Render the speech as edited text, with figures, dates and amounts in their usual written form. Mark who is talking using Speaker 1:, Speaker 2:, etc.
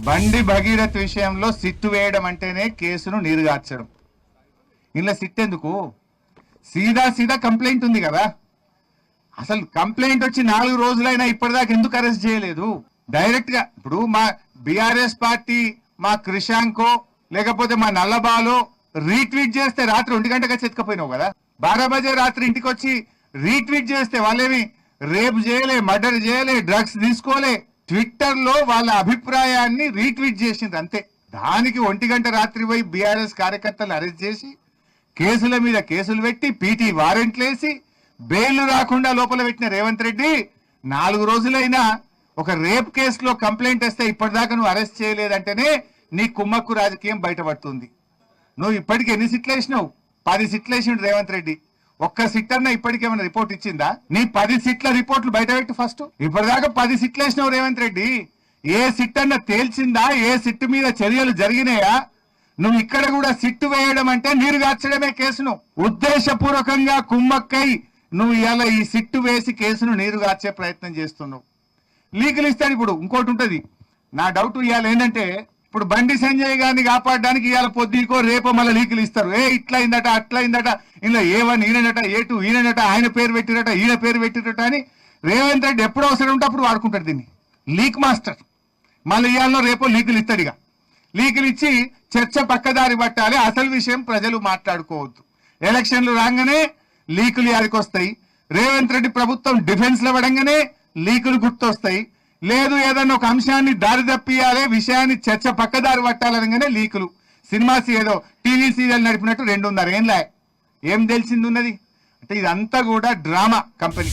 Speaker 1: బండి భగీరథ్ విషయంలో సిట్టు వేయడం అంటేనే కేసును నీరుగార్చడం. ఇలా సిట్ ఎందుకు? సీదా కంప్లైంట్ ఉంది కదా. అసలు కంప్లైంట్ వచ్చి 4 రోజులైనా ఇప్పటిదాకా ఎందుకు అరెస్ట్ చేయలేదు? డైరెక్ట్ గా ఇప్పుడు మా బీఆర్ఎస్ పార్టీ మా క్రిషాంకో లేకపోతే మా నల్లబాలో రీట్వీట్ చేస్తే రాత్రి 1 గంటగా చెత్తకపోయినావు కదా. 12 బజే రాత్రి ఇంటికి వచ్చి రీట్వీట్ చేస్తే వాళ్ళేమి రేప్ చేయలే, మర్డర్ చేయలే, డ్రగ్స్ తీసుకోలే. ట్విట్టర్ లో వాళ్ళ అభిప్రాయాన్ని రీట్వీట్ చేసింది అంతే. దానికి 1 గంట రాత్రి పోయి బీఆర్ఎస్ కార్యకర్తలు అరెస్ట్ చేసి కేసుల మీద కేసులు పెట్టి పీటీ వారెంట్లు వేసి బెయిల్ రాకుండా లోపల పెట్టిన రేవంత్ రెడ్డి 4 రోజులైనా ఒక రేప్ కేసులో కంప్లైంట్ వస్తే ఇప్పటిదాకా నువ్వు అరెస్ట్ చేయలేదంటేనే నీ కుమ్మక్కు రాజకీయం బయటపడుతుంది. నువ్వు ఇప్పటికి ఎన్ని సిట్లు వేసినావు? 10 సిట్లు వేసిండు రేవంత్ రెడ్డి. ఒక్క సిట్ అన్న ఇప్పటికేమైనా రిపోర్ట్ ఇచ్చిందా? నీ 10 సిట్ల రిపోర్ట్లు బయట పెట్టి ఫస్ట్. ఇప్పటిదాకా 10 సిట్లు వేసినావు రేవంత్ రెడ్డి. ఏ సిట్ అన్న తేల్చిందా? ఏ సిట్ మీద చర్యలు జరిగినాయా? నువ్వు ఇక్కడ కూడా సిట్టు వేయడం అంటే నీరు గార్చడమే కేసును. ఉద్దేశపూర్వకంగా కుమ్మక్కై నువ్వు ఇలా ఈ సిట్టు వేసి కేసును నీరు గార్చే ప్రయత్నం చేస్తున్నావు. లీకులు ఇస్తాను. ఇప్పుడు ఇంకోటి ఉంటది. నా డౌట్ ఇవాళ ఏంటంటే, ఇప్పుడు బండి సంజయ్ గారిని కాపాడడానికి ఇవాళ పొద్దుకో రేపో మళ్ళీ లీకులు ఇస్తారు. ఇట్లా అయిందట, అట్లా అయిందట, ఇలా A1 ఈయనట, A2 ఈయనట, ఆయన పేరు పెట్టిరట, ఈయన పేరు పెట్టిరట అని రేవంత్ రెడ్డి ఎప్పుడు అవసరం ఉంటే అప్పుడు వాడుకుంటాడు దీన్ని. Leak master. మళ్ళీ ఇవాళ రేపో లీకులు ఇస్తాడు. ఇక లీకులు ఇచ్చి చర్చ పక్కదారి పట్టాలి. అసలు విషయం ప్రజలు మాట్లాడుకోవద్దు. ఎలక్షన్లు రాగానే లీకులు యాదికొస్తాయి. రేవంత్ రెడ్డి ప్రభుత్వం డిఫెన్స్ లో పడంగానే లీకులు గుర్తొస్తాయి. లేదు ఏదన్నా ఒక అంశాన్ని దారి తప్పియాలి, విషయాన్ని చర్చ పక్కదారి పట్టాలనగానే లీకులు. సినిమాస్ ఏదో టీవీ సీరియల్ నడిపినట్టు 2.5 ఏళ్ళ ఏం తెలిసింది ఉన్నది అంటే ఇదంతా కూడా డ్రామా కంపెనీ.